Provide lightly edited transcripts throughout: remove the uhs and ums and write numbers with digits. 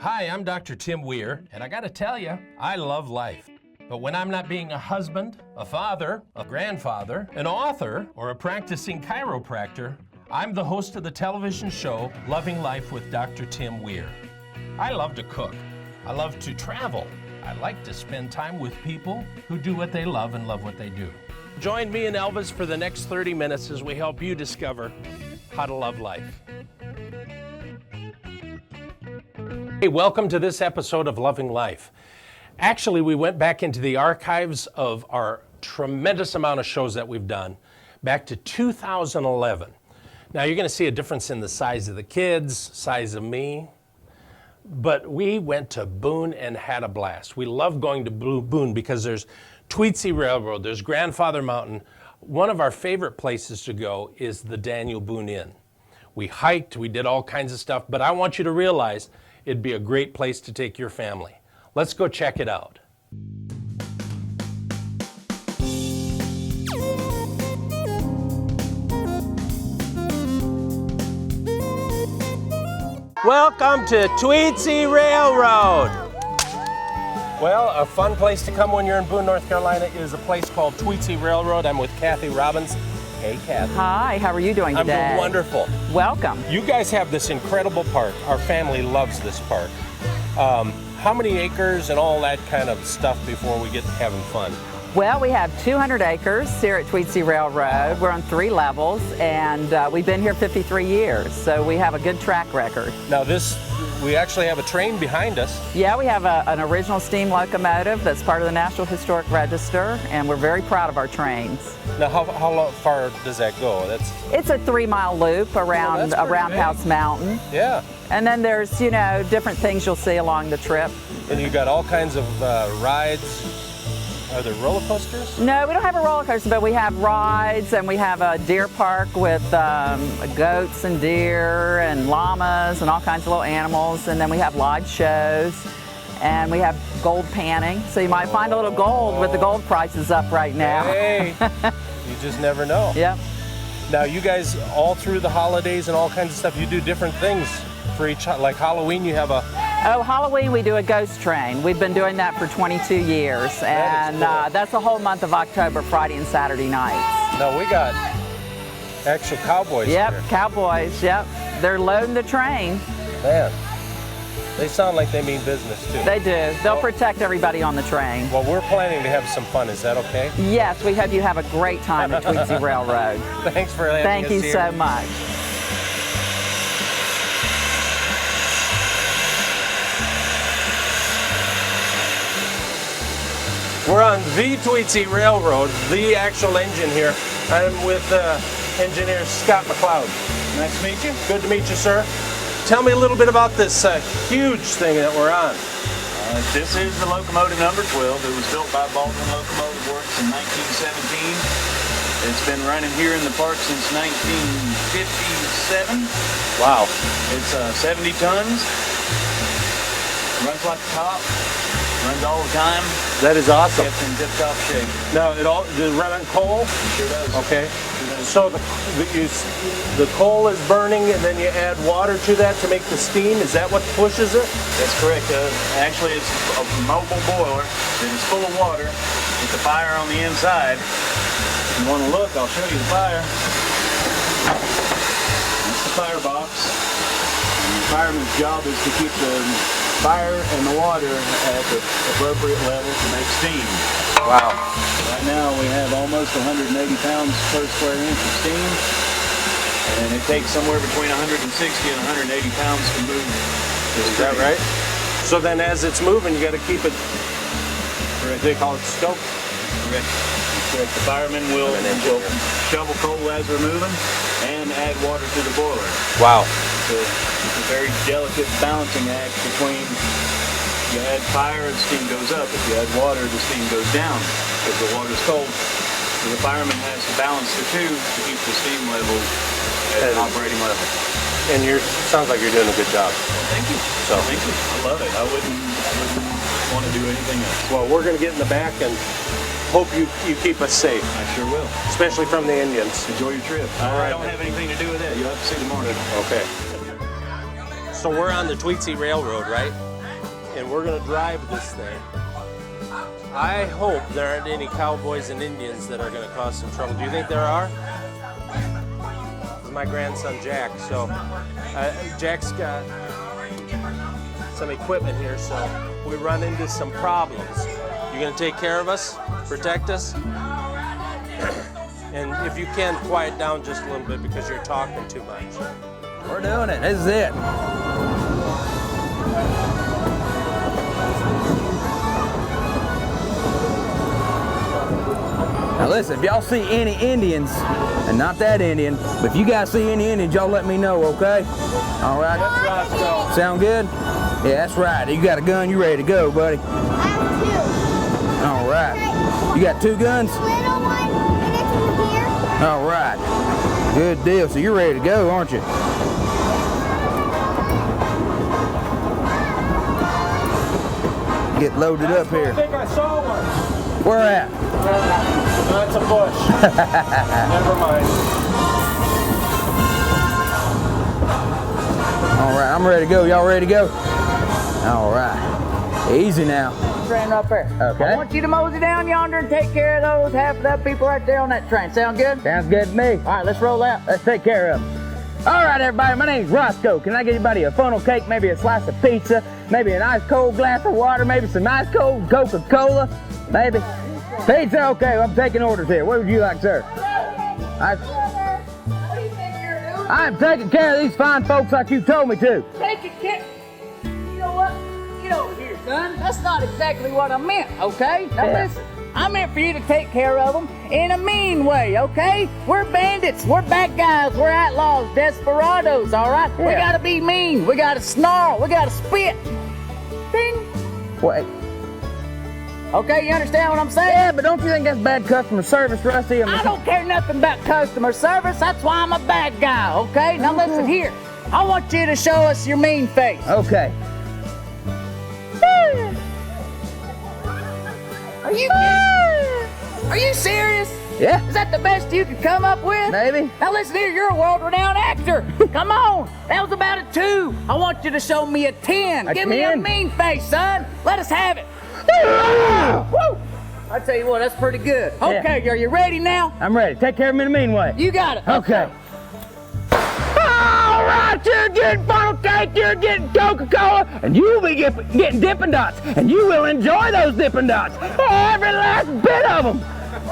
Hi, I'm Dr. Tim Weir, and I gotta tell you, I love life. But when I'm not being a husband, a father, a grandfather, an author, or a practicing chiropractor, I'm the host of the television show Loving Life with Dr. Tim Weir. I love to cook. I love to travel. I like to spend time with people who do what they love and love what they do. Join me and Elvis for the next 30 minutes as we help you discover how to love life. Hey, welcome to this episode of Loving Life. Actually, we went back into the archives of our tremendous amount of shows that we've done back to 2011. Now, you're going to see a difference in the size of the kids, size of me, but we went to Boone and had a blast. We love going to Boone because there's Tweetsie Railroad, there's Grandfather Mountain. One of our favorite places to go is the Daniel Boone Inn. We hiked, we did all kinds of stuff, but I want you to realize it'd be a great place to take your family. Let's go check it out. Welcome to Tweetsie Railroad. Well, a fun place to come when you're in Boone, North Carolina is a place called Tweetsie Railroad. I'm with Kathy Robbins. Hey, Kathy. Hi, how are you doing today? I'm doing wonderful. Welcome. You guys have this incredible park. Our family loves this park. How many acres and all that kind of stuff before we get to having fun? Well, we have 200 acres here at Tweetsie Railroad. We're on 3 levels, and we've been here 53 years, so we have a good track record. Now we actually have a train behind us. Yeah, we have an original steam locomotive that's part of the National Historic Register, and we're very proud of our trains. Now, how far does that go? It's a 3-mile loop around Roundhouse Mountain. Yeah. And then there's, different things you'll see along the trip. And you got all kinds of rides. Are there roller coasters? No, we don't have a roller coaster, but we have rides, and we have a deer park with goats and deer and llamas and all kinds of little animals. And then we have live shows, and we have gold panning. So you might find a little gold with the gold prices up right now. Hey, you just never know. Yep. Now you guys, all through the holidays and all kinds of stuff, you do different things for each, like Halloween you have a... Oh, Halloween we do a ghost train. We've been doing that for 22 years, and cool. That's the whole month of October, Friday and Saturday nights. No, we got actual cowboys Yep, here. cowboys, yep. They're loading the train. Man, they sound like they mean business too. They do. They'll protect everybody on the train. Well, we're planning to have some fun. Is that okay? Yes, we hope you have a great time at Tweetsie Railroad. Thanks for having us Thank you here. so much. We're on the Tweetsie Railroad, the actual engine here. I'm with engineer Scott McLeod. Nice to meet you. Good to meet you, sir. Tell me a little bit about this huge thing that we're on. This is the locomotive number 12. It was built by Baldwin Locomotive Works in 1917. It's been running here in the park since 1957. Wow. It's 70 tons. Runs like a top. Runs all the time. That is awesome. Kept in tip-top shape. Now, does it run on coal? Sure does. Okay. Sure does. So the coal is burning, and then you add water to that to make the steam. Is that what pushes it? That's correct. Actually, it's a mobile boiler that is full of water with the fire on the inside. If you want to look, I'll show you the fire. That's the firebox. And the fireman's job is to keep the fire and the water at the appropriate level to make steam. Wow. Right now we have almost 180 pounds per square inch of steam, and it takes somewhere between 160 and 180 pounds to move this Is that train. right? So then as it's moving, you got to keep it, they call it stoke. Correct. Correct. The firemen will shovel coal as we're moving and add water to the boiler. Wow. It's a very delicate balancing act between you add fire, the steam goes up. If you add water, the steam goes down because the water's cold. So the fireman has to balance the two to keep the steam level at an operating level. And sounds like you're doing a good job. Well, thank you. Thank you. I love it. I wouldn't want to do anything else. Well, we're going to get in the back and hope you keep us safe. I sure will. Especially from the Indians. Enjoy your trip. I don't have anything to do with that. You'll have to see tomorrow. Okay. So we're on the Tweetsie Railroad, right? and we're gonna drive this thing. I hope there aren't any cowboys and Indians that are gonna cause some trouble. Do you think there are? This is my grandson Jack, so Jack's got some equipment here, so we run into some problems. You gonna take care of us, protect us? And if you can, quiet down just a little bit because you're talking too much. We're doing it. This is it. Now listen, if y'all see any Indians, and not that Indian, but if you guys see any Indians, y'all let me know, okay? All right? That's right, Sound good? Yeah, that's right. You got a gun, you ready to go, buddy? I have All right. You got 2 guns? two. Little one, and it's in here. All right. Good deal. So you're ready to go, aren't you? Get loaded up here. I think I saw one. Where at? That's a bush. Never mind. All right, I'm ready to go. Y'all ready to go? All right. Easy now. Train right there. Okay. I want you to mosey down yonder and take care of those half of that people right there on that train. Sound good? Sounds good to me. All right, let's roll out. Let's take care of them. All right, everybody, my name's Roscoe. Can I get anybody a funnel cake, maybe a slice of pizza, maybe an ice cold glass of water, maybe some ice cold Coca-Cola, maybe? Pizza, okay, well, I'm taking orders here. What would you like, sir? I'm taking care of these fine folks like you told me to. Take it, kid. You know what? Get over here, son. That's not exactly what I meant, okay? Now Yeah. listen, I meant for you to take care of them in a mean way, okay? We're bandits, we're bad guys, we're outlaws, desperados, all right? We Yeah. gotta be mean, we gotta snarl, we gotta spit. Ding. Wait. Okay, you understand what I'm saying? Yeah, but don't you think that's bad customer service, Rusty? I don't care nothing about customer service. That's why I'm a bad guy, okay? Now listen here. I want you to show us your mean face. Okay. Are you kidding? Are you serious? Yeah, Is that the best you could come up with? maybe. Now listen here, you're a world-renowned actor. Come on. That was about a 2. I want you to show me a 10. A Give me a 10? mean face, son. Let us have it. Woo! I tell you what, that's pretty good. Okay, are you ready now? I'm ready. Take care of them in a mean way. You got it. Okay. All right, you're getting funnel cake, you're getting Coca-Cola, and you'll be getting Dippin' Dots, and you will enjoy those Dippin' Dots, every last bit of them.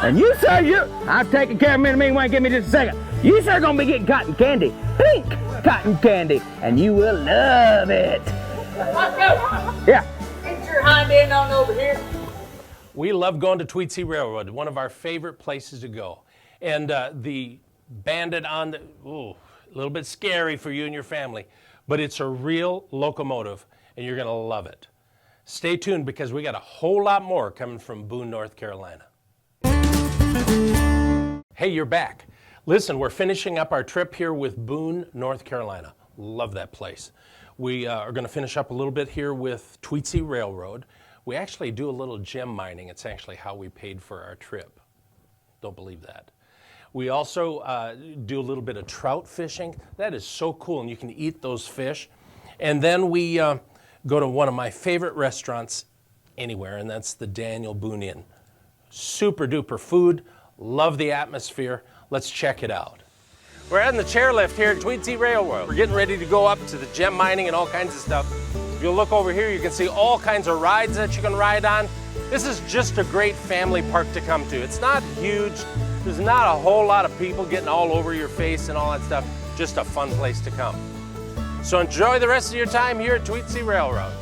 And you, sir, I'm taking care of them in a mean way. Give me just a second. You, sir, gonna be getting cotton candy, pink cotton candy, and you will love it. Yeah. Get your hind end on over here. We love going to Tweetsie Railroad, one of our favorite places to go. And the bandit on the, ooh, a little bit scary for you and your family, but it's a real locomotive and you're gonna love it. Stay tuned because we got a whole lot more coming from Boone, North Carolina. Hey, you're back. Listen, we're finishing up our trip here with Boone, North Carolina. Love that place. We are gonna finish up a little bit here with Tweetsie Railroad. We actually do a little gem mining. It's actually how we paid for our trip. Don't believe that. We also do a little bit of trout fishing. That is so cool, and you can eat those fish. And then we go to one of my favorite restaurants anywhere, and that's the Daniel Boone Inn. Super duper food, love the atmosphere. Let's check it out. We're on the chairlift here at Tweetsie Railroad. We're getting ready to go up to the gem mining and all kinds of stuff. If you look over here, you can see all kinds of rides that you can ride on. This is just a great family park to come to. It's not huge. There's not a whole lot of people getting all over your face and all that stuff. Just a fun place to come. So enjoy the rest of your time here at Tweetsie Railroad.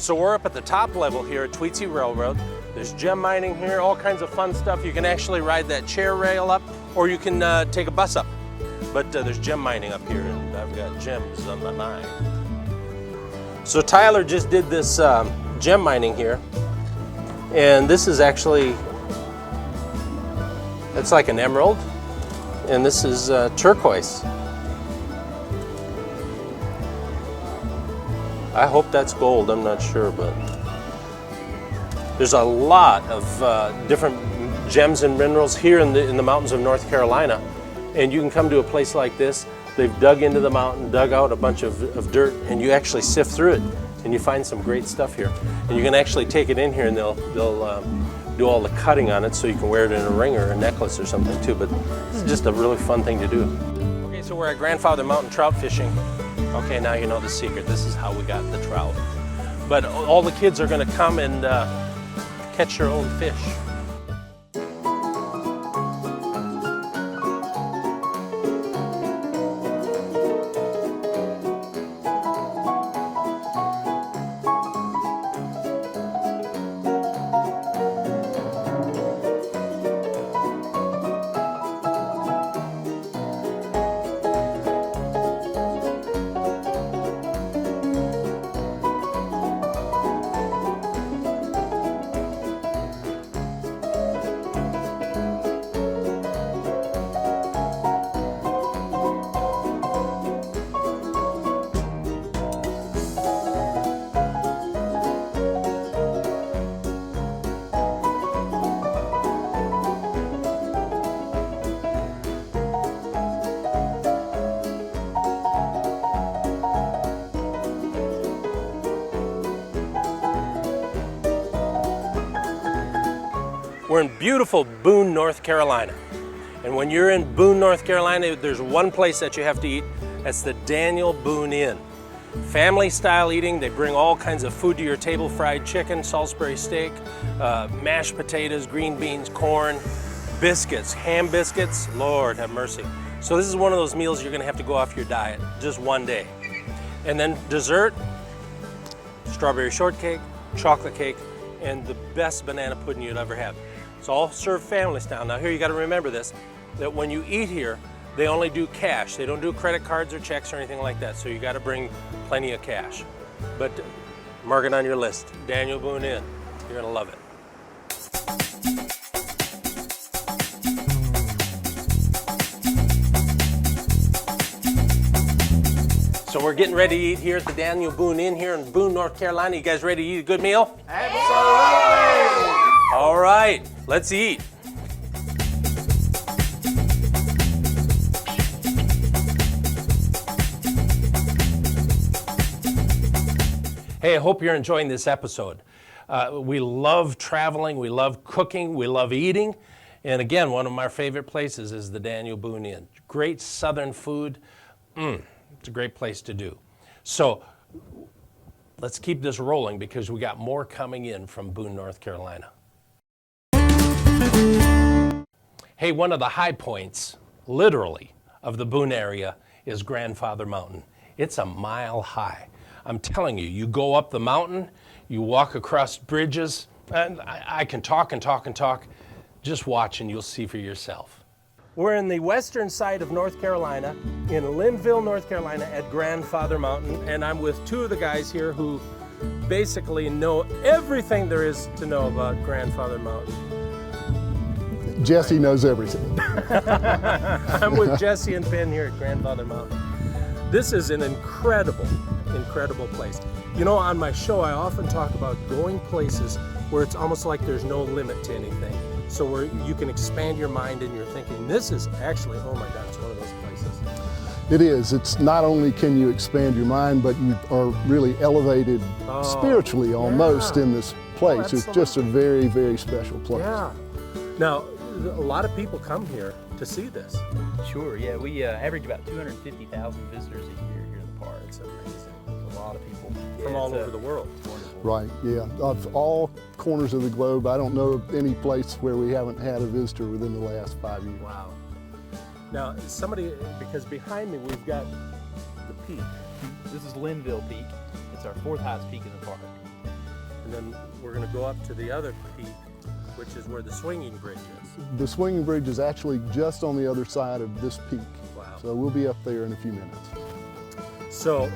So we're up at the top level here at Tweetsie Railroad. There's gem mining here, all kinds of fun stuff. You can actually ride that chair rail up, or you can take a bus up. But there's gem mining up here, and I've got gems on my mind. So Tyler just did this gem mining here, and this is actually, it's like an emerald, and this is turquoise. I hope that's gold, I'm not sure, but there's a lot of different gems and minerals here in the mountains of North Carolina. And you can come to a place like this, they've dug into the mountain, dug out a bunch of dirt, and you actually sift through it, and you find some great stuff here. And you can actually take it in here, and they'll do all the cutting on it so you can wear it in a ring or a necklace or something too, but this is just a really fun thing to do. Okay, so we're at Grandfather Mountain trout fishing. Okay, now you know the secret. This is how we got the trout. But all the kids are gonna come and catch their own fish. We're in beautiful Boone, North Carolina. And when you're in Boone, North Carolina, there's one place that you have to eat. That's the Daniel Boone Inn. Family style eating, they bring all kinds of food to your table, fried chicken, Salisbury steak, mashed potatoes, green beans, corn, biscuits, ham biscuits, Lord have mercy. So this is one of those meals you're gonna have to go off your diet, just one day. And then dessert, strawberry shortcake, chocolate cake, and the best banana pudding you'd ever have. It's all served family style. Now here you gotta remember this, that when you eat here, they only do cash. They don't do credit cards or checks or anything like that, so you gotta bring plenty of cash. But mark it on your list, Daniel Boone Inn. You're gonna love it. So we're getting ready to eat here at the Daniel Boone Inn here in Boone, North Carolina. You guys ready to eat a good meal? Absolutely! All right, let's eat. Hey, I hope you're enjoying this episode. We love traveling, we love cooking, we love eating. And again, one of my favorite places is the Daniel Boone Inn. Great Southern food. It's a great place to do. So let's keep this rolling because we got more coming in from Boone, North Carolina. Hey, one of the high points, literally, of the Boone area is Grandfather Mountain. It's a mile high. I'm telling you, you go up the mountain, you walk across bridges, and I can talk and talk and talk. Just watch and you'll see for yourself. We're in the western side of North Carolina, in Linville, North Carolina, at Grandfather Mountain, and I'm with two of the guys here who basically know everything there is to know about Grandfather Mountain. Jesse knows everything. I'm with Jesse and Ben here at Grandfather Mountain. This is an incredible, incredible place. You know, on my show, I often talk about going places where it's almost like there's no limit to anything. So where you can expand your mind and your thinking. This is actually, oh my God, it's one of those places. It is. It's not only can you expand your mind, but you are really elevated spiritually almost in this place. It's just a very, very special place. Yeah. Now, a lot of people come here to see this. Sure, yeah, we average about 250,000 visitors a year here in the park. It's amazing. A lot of people. From all over the world. It's wonderful. Right, yeah. Of all corners of the globe, I don't know of any place where we haven't had a visitor within the last 5 years. Wow. Now, because behind me we've got the peak. This is Linville Peak. It's our fourth highest peak in the park. And then we're going to go up to the other peak, which is where the swinging bridge is. The swinging bridge is actually just on the other side of this peak. Wow. So we'll be up there in a few minutes. So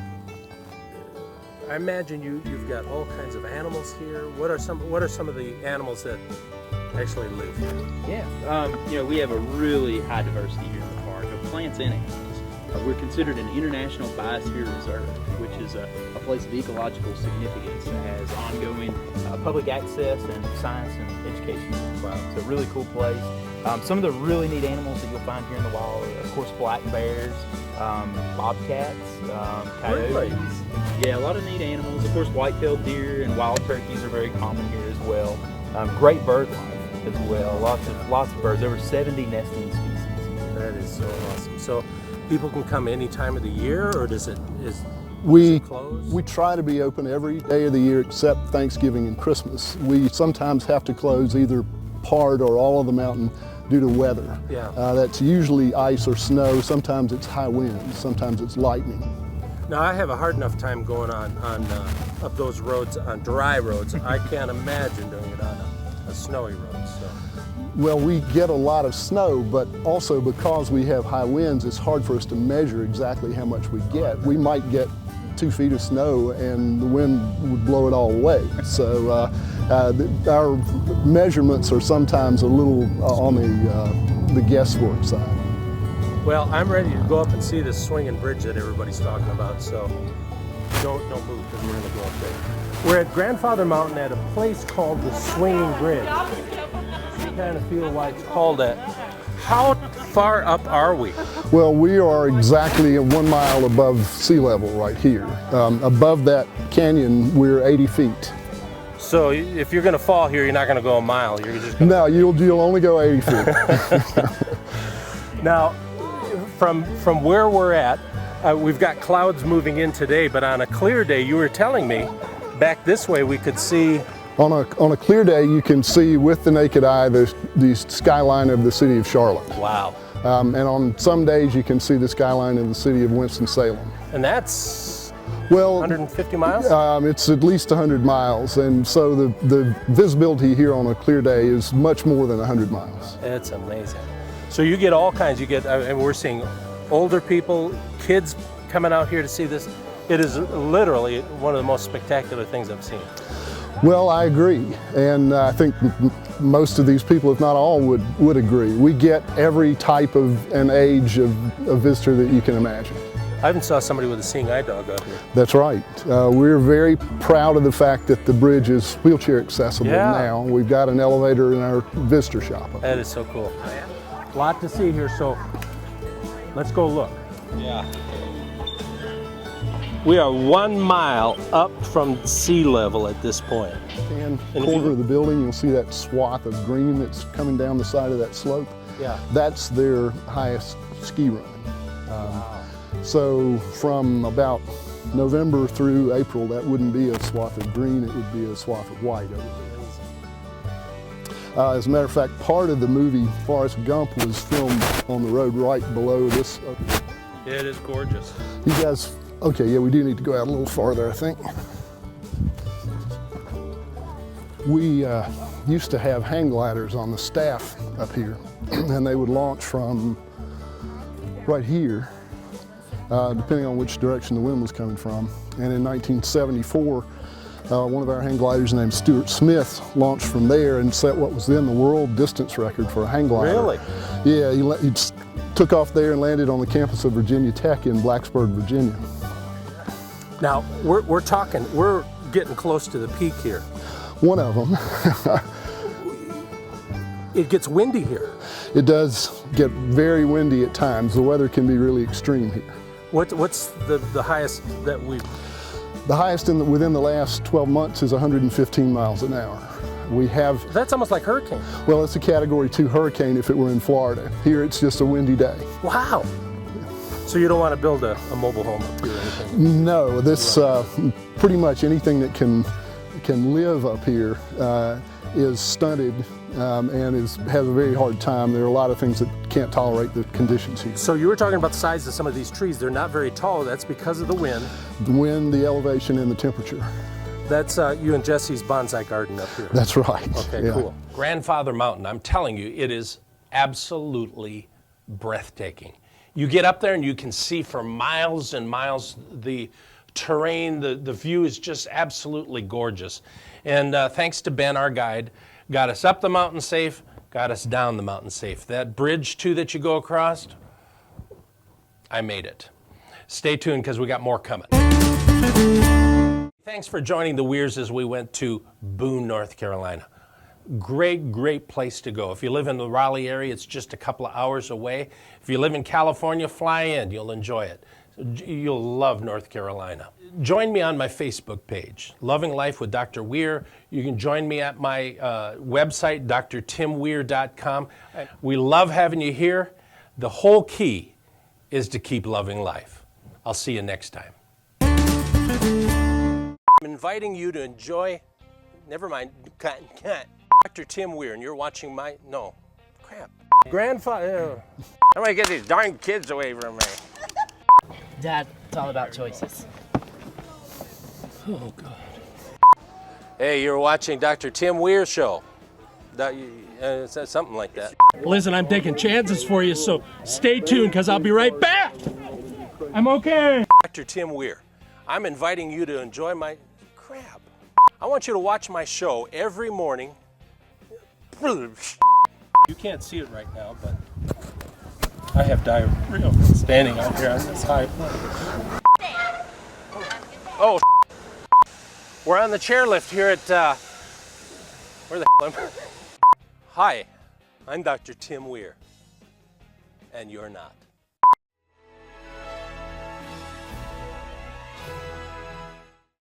I imagine you've got all kinds of animals here. What are some of the animals that actually live here? Yeah, we have a really high diversity here in the park of plants and animals. We're considered an international biosphere reserve, which is a place of ecological significance that has ongoing public access and science and education. Wow. It's a really cool place. Some of the really neat animals that you'll find here in the wild are, of course, black bears, bobcats, coyotes. Really? Yeah, a lot of neat animals. Of course, white-tailed deer and wild turkeys are very common here as well. Great bird life as well. Lots of birds. Over 70 nesting species. That is so awesome. So people can come any time of the year, or is it closed? We try to be open every day of the year except Thanksgiving and Christmas. We sometimes have to close either part or all of the mountain due to weather. Yeah. That's usually ice or snow. Sometimes it's high winds. Sometimes it's lightning. Now I have a hard enough time going on up those roads on dry roads. I can't imagine doing it on a snowy road. So. Well, we get a lot of snow, but also because we have high winds, it's hard for us to measure exactly how much we get. We might get 2 feet of snow and the wind would blow it all away. So our measurements are sometimes a little on the guesswork side. Well, I'm ready to go up and see this swinging bridge that everybody's talking about, so don't move because we're going to go up there. We're at Grandfather Mountain at a place called the Swinging Bridge. You kind of feel why it's called that. How far up are we? Well, we are exactly 1 mile above sea level right here. Above that canyon, we're 80 feet. So if you're going to fall here, you're not going to go a mile. You're just gonna... No, you'll only go 80 feet. Now, from where we're at, we've got clouds moving in today, but on a clear day, you were telling me, back this way we could see. On a clear day, you can see with the naked eye the skyline of the city of Charlotte. Wow. And on some days, you can see the skyline of the city of Winston-Salem. And that's 150 miles? It's at least 100 miles, and so the visibility here on a clear day is much more than 100 miles. It's amazing. So you get all kinds. You get, and we're seeing older people, kids coming out here to see this. It is literally one of the most spectacular things I've seen. Well, I agree, and I think most of these people, if not all, would agree. We get every type of and age of visitor that you can imagine. I even saw somebody with a seeing eye dog out here. That's right. We're very proud of the fact that the bridge is wheelchair accessible now. We've got an elevator in our visitor shop. That is so cool. A lot to see here, so let's go look. Yeah. We are 1 mile up from sea level at this point. And corner of the building, you'll see that swath of green that's coming down the side of that slope. Yeah. That's their highest ski run. Wow. So from about November through April, that wouldn't be a swath of green, it would be a swath of white over there. As a matter of fact, part of the movie Forrest Gump was filmed on the road right below this. It is gorgeous. You guys, okay, yeah, we do need to go out a little farther, I think. We used to have hang gliders on the staff up here, and they would launch from right here, depending on which direction the wind was coming from. And in 1974, one of our hang gliders named Stuart Smith launched from there and set what was then the world distance record for a hang glider. Really? Yeah, he took off there and landed on the campus of Virginia Tech in Blacksburg, Virginia. Now, we're getting close to the peak here. One of them. It gets windy here. It does get very windy at times. The weather can be really extreme here. What's the highest that we've... The highest within the last 12 months is 115 miles an hour. We have... That's almost like hurricane. Well, it's a Category 2 hurricane if it were in Florida. Here it's just a windy day. Wow. So you don't want to build a mobile home up here or anything? No, this pretty much anything that can live up here is stunted and has a very hard time. There are a lot of things that can't tolerate the conditions here. So you were talking about the size of some of these trees. They're not very tall. That's because of the wind. The wind, the elevation, and the temperature. that's you and Jesse's bonsai garden up here. That's right. Okay, yeah. cool. Grandfather Mountain, I'm telling you, it is absolutely breathtaking. You get up there and you can see for miles and miles the terrain, the view is just absolutely gorgeous. And thanks to Ben, our guide, got us up the mountain safe, got us down the mountain safe. That bridge too that you go across, I made it. Stay tuned because we got more coming. Thanks for joining the Weirs as we went to Boone, North Carolina. Great place to go. If you live in the Raleigh area, it's just a couple of hours away. If you live in California, fly in. You'll enjoy it. You'll love North Carolina. Join me on my Facebook page, Loving Life with Dr. Weir. You can join me at my website, drtimweir.com. We love having you here. The whole key is to keep loving life. I'll see you next time. I'm inviting you to enjoy, never mind, Dr. Tim Weir, and you're watching my, no, crap. Grandfather, how do I get these darn kids away from me? Dad, it's all about choices. Oh, God. Hey, you're watching Dr. Tim Weir show. Something like that. Listen, I'm taking chances for you, so stay tuned because I'll be right back. I'm okay. Dr. Tim Weir, I'm inviting you to enjoy my, crap. I want you to watch my show every morning. You can't see it right now, but I have diarrhea standing out here on this high place. Oh, we're on the chairlift here at, where the hell am I? Hi, I'm Dr. Tim Weir, and you're not.